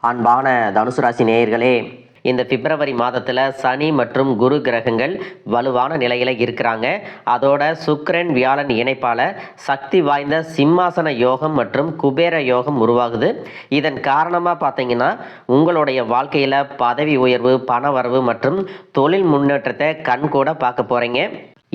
அன்பான தனுசு ராசி நேயர்களே, இந்த பிப்ரவரி மாதத்தில் சனி மற்றும் குரு கிரகங்கள் வலுவான நிலையில் இருக்கிறாங்க. அதோட சுக்கிரன் வியாழன் இணைப்பால் சக்தி வாய்ந்த சிம்மாசன யோகம் மற்றும் குபேர யோகம் உருவாகுது. இதன் காரணமாக பார்த்தீங்கன்னா உங்களுடைய வாழ்க்கையில் பதவி உயர்வு, பண வரவு மற்றும் தொழில் முன்னேற்றத்தை கண்கூட பார்க்க போகிறீங்க.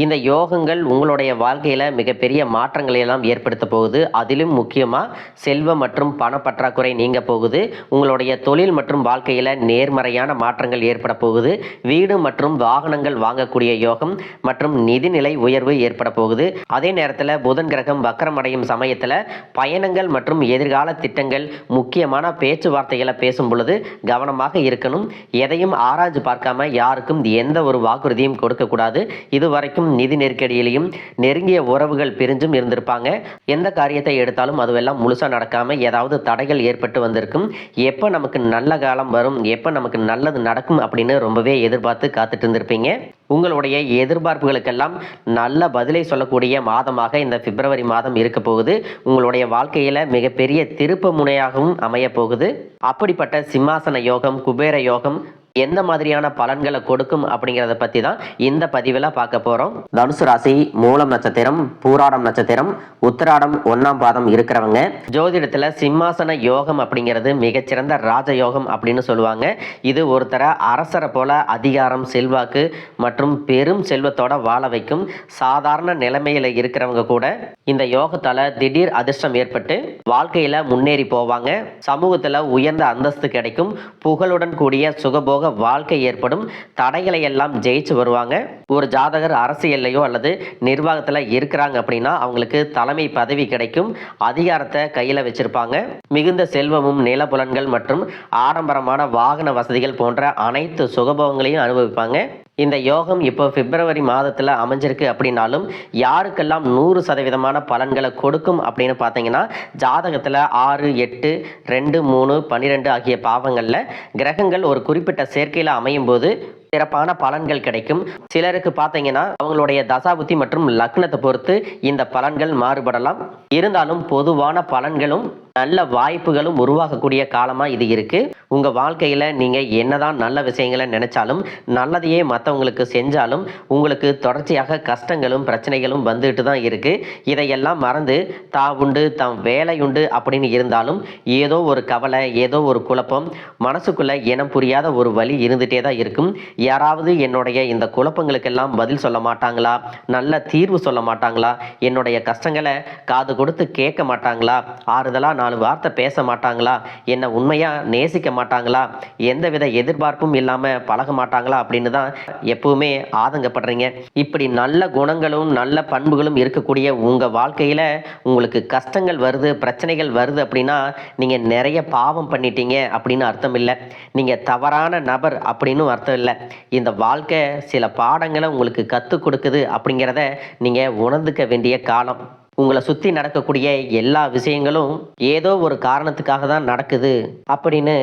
இந்த யோகங்கள் உங்களுடைய வாழ்க்கையில் மிகப்பெரிய மாற்றங்களை எல்லாம் ஏற்படுத்த போகுது. அதிலும் முக்கியமாக செல்வம் மற்றும் பணப்பற்றாக்குறை நீங்க போகுது. உங்களுடைய தொழில் மற்றும் வாழ்க்கையில் நேர்மறையான மாற்றங்கள் ஏற்பட போகுது. வீடு மற்றும் வாகனங்கள் வாங்கக்கூடிய யோகம் மற்றும் நிதிநிலை உயர்வு ஏற்பட போகுது. அதே நேரத்தில் புதன் கிரகம் வக்கரமடையும் சமயத்தில் பயணங்கள் மற்றும் எதிர்கால திட்டங்கள், முக்கியமான பேச்சுவார்த்தைகளை பேசும் பொழுது கவனமாக இருக்கணும். எதையும் ஆராய்ச்சி பார்க்காம யாருக்கும் எந்த ஒரு வாக்குறுதியும் கொடுக்கக்கூடாது. இதுவரைக்கும் நிதி நெருக்கடியிலையும் நெருங்கிய உறவுகள் பிரிஞ்சும் இருந்திருப்பாங்க. எந்த காரியத்தை எடுத்தாலும் அதுவெல்லாம் முழுசா நடக்காம ஏதாவது தடைகள் ஏற்பட்டு வந்திருக்கும். எப்போ நமக்கு நல்ல காலம் வரும், எப்போ நமக்கு நல்லது நடக்கும் அப்படின்னு ரொம்பவே எதிர்பார்த்து காத்துட்டு இருந்திருப்பீங்க. உங்களுடைய எதிர்பார்ப்புகளுக்கெல்லாம் நல்ல பதிலை சொல்லக்கூடிய மாதமாக இந்த பிப்ரவரி மாதம் இருக்க போகுது. உங்களுடைய வாழ்க்கையில மிகப்பெரிய திருப்பு முனையாகவும் அமைய போகுது. அப்படிப்பட்ட சிம்மாசன யோகம், குபேர யோகம் எந்த மாதிரியான பலன்களை கொடுக்கும் அப்படிங்கிறத பற்றி தான் இந்த பதிவில் பார்க்க போகிறோம். தனுசு ராசி மூலம் நட்சத்திரம், பூராடம் நட்சத்திரம், உத்திராடம் 1ஆம் பாதம் இருக்கிறவங்க ஜோதிடத்தில் சிம்மாசன யோகம் அப்படிங்கிறது மிகச்சிறந்த ராஜயோகம் அப்படின்னு சொல்லுவாங்க. இது ஒருத்தரை அரசரை போல அதிகாரம், செல்வாக்கு மற்றும் பெரும் செல்வத்தோட வாழ வைக்கும். சாதாரண நிலைமையில் இருக்கிறவங்க கூட இந்த யோகத்தால் திடீர் அதிர்ஷ்டம் ஏற்பட்டு வாழ்க்கையில் முன்னேறி போவாங்க. சமூகத்தில் உயர்ந்த அந்தஸ்து கிடைக்கும். புகழுடன் கூடிய சுகபோக வாழ்க்கை ஏற்படும். தடைகளை எல்லாம் ஜெயிச்சு வருவாங்க. ஒரு ஜாதகர் அரசியல்லையோ அல்லது நிர்வாகத்தில் இருக்கிறாங்க அப்படின்னா அவங்களுக்கு தலைமை பதவி கிடைக்கும். அதிகாரத்தை கையில் வச்சிருப்பாங்க. மிகுந்த செல்வமும், நிலப்புலன்கள் மற்றும் ஆடம்பரமான வாகன வசதிகள் போன்ற அனைத்து சுகபோகங்களையும் அனுபவிப்பாங்க. இந்த யோகம் இப்போ பிப்ரவரி மாதத்தில் அமைஞ்சிருக்கு அப்படின்னாலும் யாருக்கெல்லாம் 100% பலன்களை கொடுக்கும் அப்படின்னு பார்த்தீங்கன்னா ஜாதகத்தில் 6, 8, 2, 3, 12 ஆகிய பாவங்களில் கிரகங்கள் ஒரு குறிப்பிட்ட சேர்க்கையில் அமையும் போது சிறப்பான பலன்கள் கிடைக்கும். சிலருக்கு பார்த்தீங்கன்னா அவங்களுடைய தசாபுத்தி மற்றும் லக்னத்தை பொறுத்து இந்த பலன்கள் மாறுபடலாம். இருந்தாலும் பொதுவான பலன்களும் நல்ல வாய்ப்புகளும் உருவாகக்கூடிய காலமாக இது இருக்கு. உங்க வாழ்க்கையில நீங்க என்னதான் நல்ல விஷயங்களை நினைச்சாலும், நல்லதையே மற்றவங்களுக்கு செஞ்சாலும் உங்களுக்கு தொடர்ச்சியாக கஷ்டங்களும் பிரச்சனைகளும் வந்துட்டு தான் இருக்கு. இதையெல்லாம் மறந்து தான் உண்டு, தான் வேலையுண்டு அப்படின்னு இருந்தாலும் ஏதோ ஒரு கவலை, ஏதோ ஒரு குழப்பம், மனசுக்குள்ள இனம் புரியாத ஒரு வலி இருந்துட்டே தான் இருக்கும். யாராவது என்னுடைய இந்த குழப்பங்களுக்கெல்லாம் பதில் சொல்ல மாட்டாங்களா, நல்ல தீர்வு சொல்ல மாட்டாங்களா, என்னுடைய கஷ்டங்களை காது கொடுத்து கேட்க மாட்டாங்களா, ஆறுதலா 4 வார்த்தை பேச மாட்டாங்களா, என்னை உண்மையா நேசிக்க மாட்டாங்களா, எந்தவித எதிர்பார்ப்பும் இல்லாம பழக மாட்டாங்களா அப்படின்னு தான் எப்பவுமே ஆதங்கப்படுறீங்க. இப்படி நல்ல குணங்களும் நல்ல பண்புகளும் இருக்கக்கூடிய உங்க வாழ்க்கையில உங்களுக்கு கஷ்டங்கள் வருது, பிரச்சனைகள் வருது அப்படின்னா நீங்க நிறைய பாவம் பண்ணிட்டீங்க அப்படின்னு அர்த்தம் இல்லை. நீங்க தவறான நபர் அப்படின்னு அர்த்தம் இல்லை. இந்த வாழ்க்கை சில பாடங்களை உங்களுக்கு கற்றுக் கொடுக்குது அப்படிங்கிறத நீங்க உணர்ந்துக்க வேண்டிய காலம். உங்களை சுற்றி நடக்கக்கூடிய எல்லா விஷயங்களும் ஏதோ ஒரு காரணத்துக்காக தான் நடக்குது அப்படின்னு,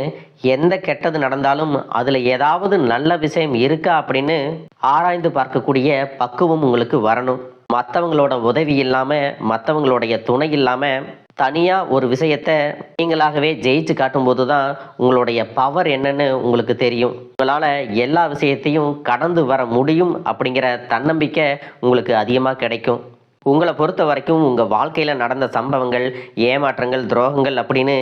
எந்த கெட்டது நடந்தாலும் அதில் ஏதாவது நல்ல விஷயம் இருக்கா அப்படின்னு ஆராய்ந்து பார்க்கக்கூடிய பக்குவம் உங்களுக்கு வரணும். மற்றவங்களோட உதவி இல்லாமல், மற்றவங்களுடைய துணை இல்லாமல் தனியாக ஒரு விஷயத்தை நீங்களாகவே ஜெயிச்சு காட்டும்போது தான் உங்களுடைய பவர் என்னன்னு உங்களுக்கு தெரியும். உங்களால் எல்லா விஷயத்தையும் கடந்து வர முடியும் அப்படிங்கிற தன்னம்பிக்கை உங்களுக்கு அதிகமாக கிடைக்கும். உங்களை பொறுத்த வரைக்கும் உங்கள் வாழ்க்கையில் நடந்த சம்பவங்கள், ஏமாற்றங்கள், துரோகங்கள் அப்படின்னு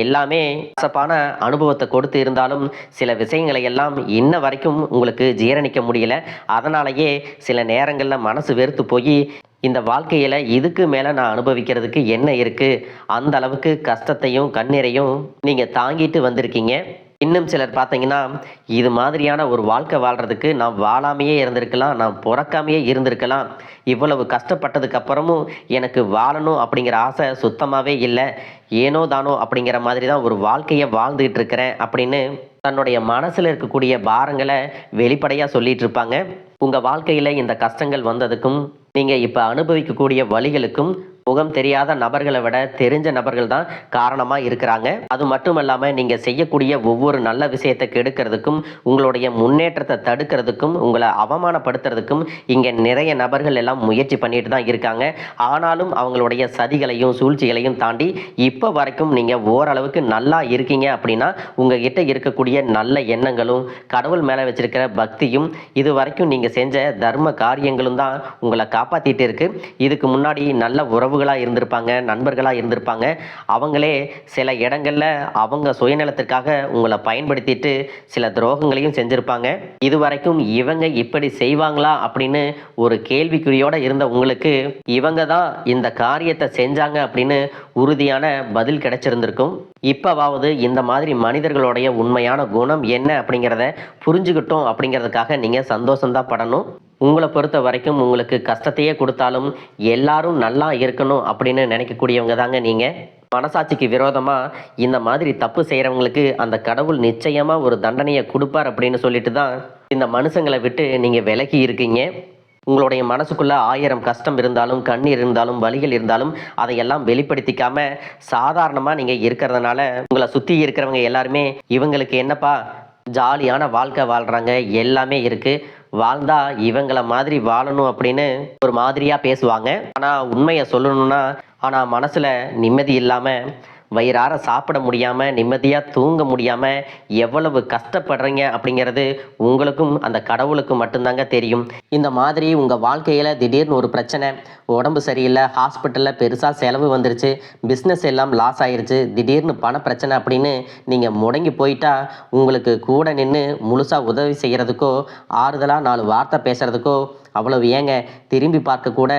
எல்லாமே கசப்பான அனுபவத்தை கொடுத்து இருந்தாலும் சில விஷயங்களை எல்லாம் இன்ன வரைக்கும் உங்களுக்கு ஜீரணிக்க முடியல. அதனாலேயே சில நேரங்களில் மனசு வெறுத்து போய் இந்த வாழ்க்கையில் இதுக்கு மேலே நான் அனுபவிக்கிறதுக்கு என்ன இருக்குது, அந்த அளவுக்கு கஷ்டத்தையும் கண்ணீரையும் நீங்கள் தாங்கிட்டு வந்திருக்கீங்க. இன்னும் சிலர் பார்த்தீங்கன்னா இது மாதிரியான ஒரு வாழ்க்கை வாழ்கிறதுக்கு நான் வாழாமையே இருந்திருக்கலாம், நான் பிறக்காமையே இருந்திருக்கலாம், இவ்வளவு கஷ்டப்பட்டதுக்கு அப்புறமும் எனக்கு வாழணும் அப்படிங்கிற ஆசை சுத்தமாகவே இல்லை, ஏனோ தானோ அப்படிங்கிற மாதிரி தான் ஒரு வாழ்க்கையை வாழ்ந்துகிட்டு இருக்கிறேன் அப்படின்னு தன்னுடைய மனசில் இருக்கக்கூடிய பாரங்களை வெளிப்படையாக சொல்லிட்டு இருப்பாங்க. உங்கள் வாழ்க்கையில் இந்த கஷ்டங்கள் வந்ததுக்கும் நீங்கள் இப்போ அனுபவிக்கக்கூடிய வழிகளுக்கும் முகம் தெரியாத நபர்களை விட தெரிஞ்ச நபர்கள் தான் காரணமாக இருக்கிறாங்க. அது மட்டும் இல்லாமல் நீங்கள் செய்யக்கூடிய ஒவ்வொரு நல்ல விஷயத்தை கெடுக்கிறதுக்கும் உங்களுடைய முன்னேற்றத்தை தடுக்கிறதுக்கும் உங்களை அவமானப்படுத்துறதுக்கும் இங்கே நிறைய நபர்கள் எல்லாம் முயற்சி பண்ணிட்டு தான் இருக்காங்க. ஆனாலும் அவங்களுடைய சதிகளையும் சூழ்ச்சிகளையும் தாண்டி இப்போ வரைக்கும் நீங்கள் ஓரளவுக்கு நல்லா இருக்கீங்க அப்படின்னா உங்ககிட்ட இருக்கக்கூடிய நல்ல எண்ணங்களும் கடவுள் மேலே வச்சிருக்கிற பக்தியும் இது வரைக்கும் நீங்கள் செஞ்ச தர்ம காரியங்களும் தான் உங்களை காப்பாற்றிட்டு இருக்கு. இதுக்கு முன்னாடி நல்ல உறவுகளாக இருந்திருப்பாங்க, நண்பர்களாக இருந்திருப்பாங்க. அவங்களே சில இடங்களில் அவங்க சுயநலத்திற்காக உங்களை பயன்படுத்திட்டு சில துரோகங்களையும் செஞ்சுருப்பாங்க. இது வரைக்கும் இவங்க இப்படி செய்வாங்களா அப்படின்னு ஒரு கேள்விக்குறியோடு இருந்த உங்களுக்கு இவங்க தான் இந்த காரியத்தை செஞ்சாங்க அப்படின்னு உறுதியான பதில் கிடைச்சிருந்திருக்கும். இப்போவாவது இந்த மாதிரி மனிதர்களுடைய உண்மையான குணம் என்ன அப்படிங்கிறத புரிஞ்சுக்கிட்டோம் அப்படிங்கிறதுக்காக நீங்கள் சந்தோஷம்தான் படணும். உங்களை பொறுத்த வரைக்கும் உங்களுக்கு கஷ்டத்தையே கொடுத்தாலும் எல்லாரும் நல்லா இருக்கணும் அப்படின்னு நினைக்கக்கூடியவங்க தாங்க நீங்கள். மனசாட்சிக்கு விரோதமாக இந்த மாதிரி தப்பு செய்கிறவங்களுக்கு அந்த கடவுள் நிச்சயமாக ஒரு தண்டனையை கொடுப்பார் அப்படின்னு சொல்லிட்டு தான் இந்த மனுஷங்களை விட்டு நீங்கள் விலகி இருக்கீங்க. உங்களுடைய மனசுக்குள்ள 1000 கஷ்டம் இருந்தாலும் கண்ணீர் இருந்தாலும் வலிகள் இருந்தாலும் அதையெல்லாம் வெளிப்படுத்திக்காம சாதாரணமாக நீங்கள் இருக்கிறதுனால உங்களை சுற்றி இருக்கிறவங்க எல்லாருமே இவங்களுக்கு என்னப்பா ஜாலியான வாழ்க்கை வாழ்கிறாங்க, எல்லாமே இருக்குது, வாழ்ந்தா இவங்களை மாதிரி வாழணும் அப்படின்னு ஒரு மாதிரியாக பேசுவாங்க. ஆனால் உண்மையை சொல்லணும்னா மனசில் நிம்மதி இல்லாமல் வயிறார சாப்பிட முடியாமல் நிம்மதியாக தூங்க முடியாமல் எவ்வளவு கஷ்டப்படுறீங்க அப்படிங்கிறது உங்களுக்கும் அந்த கடவுளுக்கும் மட்டும்தாங்க தெரியும். இந்த மாதிரி உங்கள் வாழ்க்கையில் திடீர்னு ஒரு பிரச்சனை, உடம்பு சரியில்லை, ஹாஸ்பிட்டலில் பெருசாக செலவு வந்துருச்சு, பிஸ்னஸ் எல்லாம் லாஸ் ஆயிடுச்சு, திடீர்னு பண பிரச்சனை அப்படின்னு நீங்கள் முடங்கி போயிட்டா உங்களுக்கு கூட நின்று முழுசாக உதவி செய்கிறதுக்கோ ஆறுதலாக 4 வார்த்தை பேசுகிறதுக்கோ அவ்வளவு ஏங்க திரும்பி பார்க்க கூட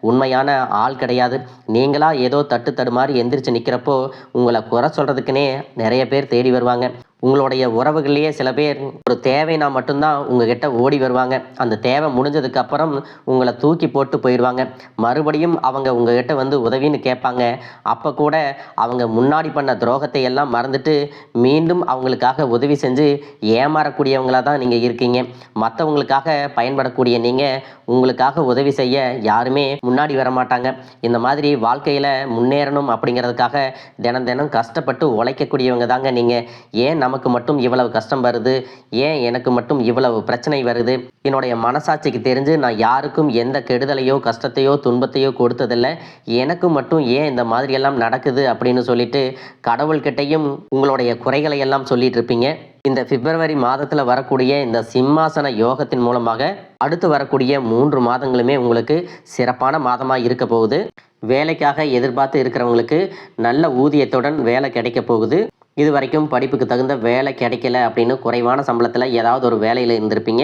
உண்மையான ஆள் கிடையாது. நீங்களா ஏதோ தட்டு தடுமாறி எந்திரிச்சு நிற்கிறப்போ உங்களை குறை சொல்கிறதுக்குன்னே நிறைய பேர் தேடி வருவாங்க. உங்களுடைய உறவுகள்லேயே சில பேர் ஒரு தேவைனா மட்டும்தான் உங்ககிட்ட ஓடி வருவாங்க. அந்த தேவை முடிஞ்சதுக்கு அப்புறம் உங்களை தூக்கி போட்டு போயிடுவாங்க. மறுபடியும் அவங்க உங்ககிட்ட வந்து உதவின்னு கேட்பாங்க. அப்போ கூட அவங்க முன்னாடி பண்ண துரோகத்தை எல்லாம் மறந்துட்டு மீண்டும் அவங்களுக்காக உதவி செஞ்சு ஏமாறக்கூடியவங்களாக தான் நீங்கள் இருக்கீங்க. மற்றவங்களுக்காக பயன்படக்கூடிய நீங்கள் உங்களுக்காக உதவி செய்ய யாருமே முன்னாடி வர மாட்டாங்க. இந்த மாதிரி வாழ்க்கையில் முன்னேறணும் அப்படிங்கிறதுக்காக தினம் தினம் கஷ்டப்பட்டு உழைக்கக்கூடியவங்க தாங்க நீங்கள். ஏன் நமக்கு மட்டும் இவ்வளவு கஷ்டம் வருது, ஏன் எனக்கு மட்டும் இவ்வளவு பிரச்சனை வருது, என்னுடைய மனசாட்சிக்கு தெரிஞ்சு நான் யாருக்கும் எந்த கெடுதலையோ கஷ்டத்தையோ துன்பத்தையோ கொடுத்ததில்லை, எனக்கு மட்டும் ஏன் இந்த மாதிரியெல்லாம் நடக்குது அப்படின்னு சொல்லிட்டு கடவுள்கிட்டையும் உங்களுடைய குறைகளை எல்லாம் சொல்லிட்டு இருப்பீங்க. இந்த பிப்ரவரி மாதத்தில் வரக்கூடிய இந்த சிம்மாசன யோகத்தின் மூலமாக அடுத்து வரக்கூடிய 3 மாதங்களுமே உங்களுக்கு சிறப்பான மாதமாக இருக்க போகுது. வேலைக்காக எதிர்பார்த்து இருக்கிறவங்களுக்கு நல்ல ஊதியத்துடன் வேலை கிடைக்க போகுது. இது வரைக்கும் படிப்புக்கு தகுந்த வேலை கிடைக்கல அப்படின்னு குறைவான சம்பளத்தில் ஏதாவது ஒரு வேலையில் இருந்திருப்பீங்க.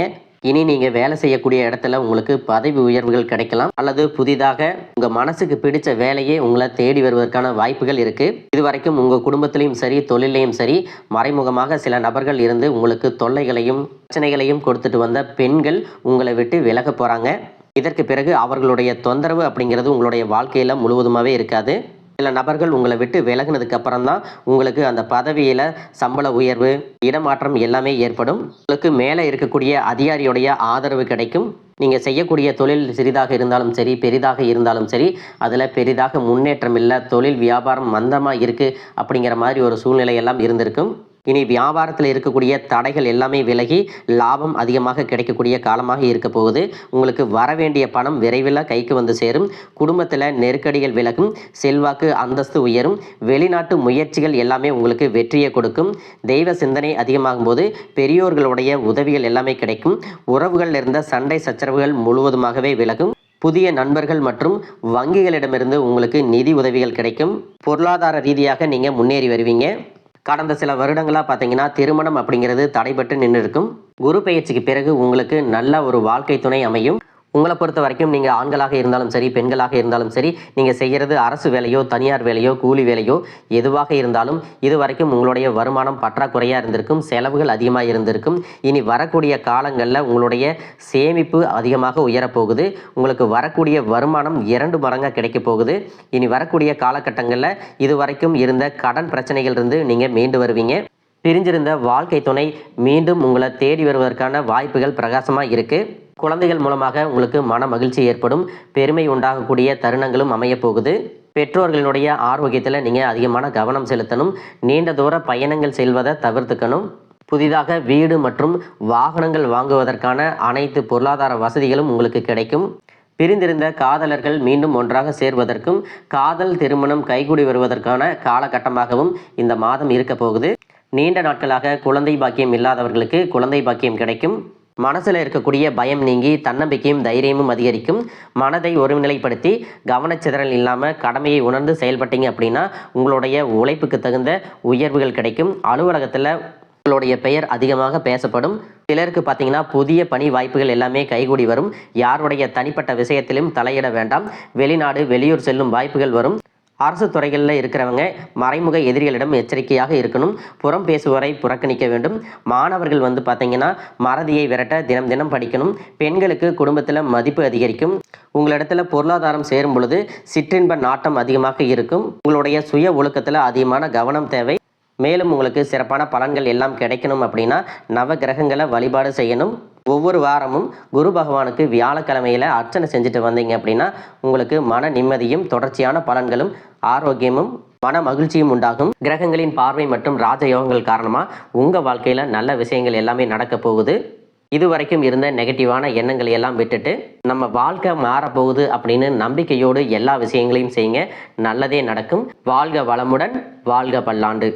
இனி நீங்கள் வேலை செய்யக்கூடிய இடத்துல உங்களுக்கு பதவி உயர்வுகள் கிடைக்கலாம், அல்லது புதிதாக உங்கள் மனசுக்கு பிடிச்ச வேலையே உங்களை தேடி வருவதற்கான வாய்ப்புகள் இருக்குது. இது வரைக்கும் உங்கள் குடும்பத்திலையும் சரி தொழிலையும் சரி மறைமுகமாக சில நபர்கள் இருந்து உங்களுக்கு தொல்லைகளையும் பிரச்சனைகளையும் கொடுத்துட்டு வந்த பெண்கள் உங்களை விட்டு விலக போகிறாங்க. இதற்கு பிறகு அவர்களுடைய தொந்தரவு அப்படிங்கிறது உங்களுடைய வாழ்க்கையில் முழுவதுமாகவே இருக்காது. சில நபர்கள் உங்களை விட்டு விலகினதுக்கு அப்புறம் தான் உங்களுக்கு அந்த பதவியில் சம்பள உயர்வு, இடமாற்றம் எல்லாமே ஏற்படும். உங்களுக்கு மேலே இருக்கக்கூடிய அதிகாரியுடைய ஆதரவு கிடைக்கும். நீங்கள் செய்யக்கூடிய தொழில் சிறிதாக இருந்தாலும் சரி பெரிதாக இருந்தாலும் சரி அதில் பெரிதாக முன்னேற்றம் இல்லை, தொழில் வியாபாரம் மந்தமாக இருக்குது அப்படிங்கிற மாதிரி ஒரு சூழ்நிலை எல்லாம் இருந்திருக்கும். இனி வியாபாரத்தில் இருக்கக்கூடிய தடைகள் எல்லாமே விலகி லாபம் அதிகமாக கிடைக்கக்கூடிய காலமாக இருக்க போகுது. உங்களுக்கு வர வேண்டிய பணம் விரைவில் கைக்கு வந்து சேரும். குடும்பத்தில் நெருக்கடிகள் விலகும், செல்வாக்கு அந்தஸ்து உயரும், வெளிநாட்டு முயற்சிகள் எல்லாமே உங்களுக்கு வெற்றியை கொடுக்கும். தெய்வ சிந்தனை அதிகமாகும் போது பெரியோர்களுடைய உதவிகள் எல்லாமே கிடைக்கும். உறவுகள் இருந்த சண்டை சச்சரவுகள் முழுவதுமாகவே விலகும். புதிய நண்பர்கள் மற்றும் வங்கிகளிடமிருந்து உங்களுக்கு நிதி உதவிகள் கிடைக்கும். பொருளாதார ரீதியாக நீங்கள் முன்னேறி வருவீங்க. கடந்த சில வருடங்களாக பார்த்தீங்கன்னா திருமணம் அப்படிங்கிறது தடைபட்டு நின்று இருக்கும். குரு பெயர்ச்சிக்கு பிறகு உங்களுக்கு நல்ல ஒரு வாழ்க்கை துணை அமையும். உங்களை பொறுத்த வரைக்கும் நீங்கள் ஆண்களாக இருந்தாலும் சரி பெண்களாக இருந்தாலும் சரி நீங்கள் செய்கிறது அரசு வேலையோ தனியார் வேலையோ கூலி வேலையோ எதுவாக இருந்தாலும் இது வரைக்கும் உங்களுடைய வருமானம் பற்றாக்குறையாக இருந்திருக்கும், செலவுகள் அதிகமாக இருந்திருக்கும். இனி வரக்கூடிய காலங்களில் உங்களுடைய சேமிப்பு அதிகமாக உயரப்போகுது. உங்களுக்கு வரக்கூடிய வருமானம் 2 மடங்காக கிடைக்க போகுது. இனி வரக்கூடிய காலகட்டங்களில் இது வரைக்கும் இருந்த கடன் பிரச்சனைகள் இருந்து நீங்கள் மீண்டு வருவீங்க. பிரிஞ்சிருந்த வாழ்க்கை துணை மீண்டும் உங்களை தேடி வருவதற்கான வாய்ப்புகள் பிரகாசமாக இருக்குது. குழந்தைகள் மூலமாக உங்களுக்கு மன மகிழ்ச்சி ஏற்படும், பெருமை உண்டாகக்கூடிய தருணங்களும் அமைய போகுது. பெற்றோர்களுடைய ஆரோக்கியத்தில் நீங்கள் அதிகமான கவனம் செலுத்தணும். நீண்ட தூர பயணங்கள் செல்வதை தவிர்த்துக்கணும். புதிதாக வீடு மற்றும் வாகனங்கள் வாங்குவதற்கான அனைத்து பொருளாதார வசதிகளும் உங்களுக்கு கிடைக்கும். பிரிந்திருந்த காதலர்கள் மீண்டும் ஒன்றாக சேர்வதற்கும் காதல் திருமணம் கைகூடி வருவதற்கான காலகட்டமாகவும் இந்த மாதம் இருக்க போகுது. நீண்ட நாட்களாக குழந்தை பாக்கியம் இல்லாதவர்களுக்கு குழந்தை பாக்கியம் கிடைக்கும். மனசில் இருக்கக்கூடிய பயம் நீங்கி தன்னம்பிக்கையும் தைரியமும் அதிகரிக்கும். மனதை ஒருநிலைப்படுத்தி கவனச்சிதறல் இல்லாமல் கடமையை உணர்ந்து செயல்பட்டீங்க அப்படின்னா உங்களுடைய உழைப்புக்கு தகுந்த உயர்வுகள் கிடைக்கும். அலுவலகத்தில் உங்களுடைய பெயர் அதிகமாக பேசப்படும். சிலருக்கு பார்த்தீங்கன்னா புதிய பணி வாய்ப்புகள் எல்லாமே கைகூடி வரும். யாருடைய தனிப்பட்ட விஷயத்திலும் தலையிட வேண்டாம். வெளிநாடு வெளியூர் செல்லும் வாய்ப்புகள் வரும். அரசு துறைகளில் இருக்கிறவங்க மறைமுக எதிரிகளிடம் எச்சரிக்கையாக இருக்கணும். புறம் பேசுவரை புறக்கணிக்க வேண்டும். மாணவர்கள் பார்த்தீங்கன்னா மறதியை விரட்ட தினம் தினம் படிக்கணும். பெண்களுக்கு குடும்பத்தில் மதிப்பு அதிகரிக்கும். உங்களிடத்துல பொருளாதாரம் சேரும் பொழுது சிற்றின்ப நாட்டம் அதிகமாக இருக்கும். உங்களுடைய சுய ஒழுக்கத்தில் அதிகமான கவனம் தேவை. மேலும் உங்களுக்கு சிறப்பான பலன்கள் எல்லாம் கிடைக்கணும் அப்படின்னா நவ கிரகங்களை வழிபாடு செய்யணும். ஒவ்வொரு வாரமும் குரு பகவானுக்கு வியாழக்கிழமையில் அர்ச்சனை செஞ்சுட்டு வந்தீங்க அப்படின்னா உங்களுக்கு மன நிம்மதியும் தொடர்ச்சியான பலன்களும் ஆரோக்கியமும் மன மகிழ்ச்சியும் உண்டாகும். கிரகங்களின் பார்வை மற்றும் ராஜயோகங்கள் காரணமாக உங்கள் வாழ்க்கையில் நல்ல விஷயங்கள் எல்லாமே நடக்க போகுது. இதுவரைக்கும் இருந்த நெகட்டிவான எண்ணங்களை எல்லாம் விட்டுட்டு நம்ம வாழ்க்கை மாறப்போகுது அப்படின்னு நம்பிக்கையோடு எல்லா விஷயங்களையும் செய்யுங்க. நல்லதே நடக்கும். வாழ்க வளமுடன், வாழ்க பல்லாண்டு.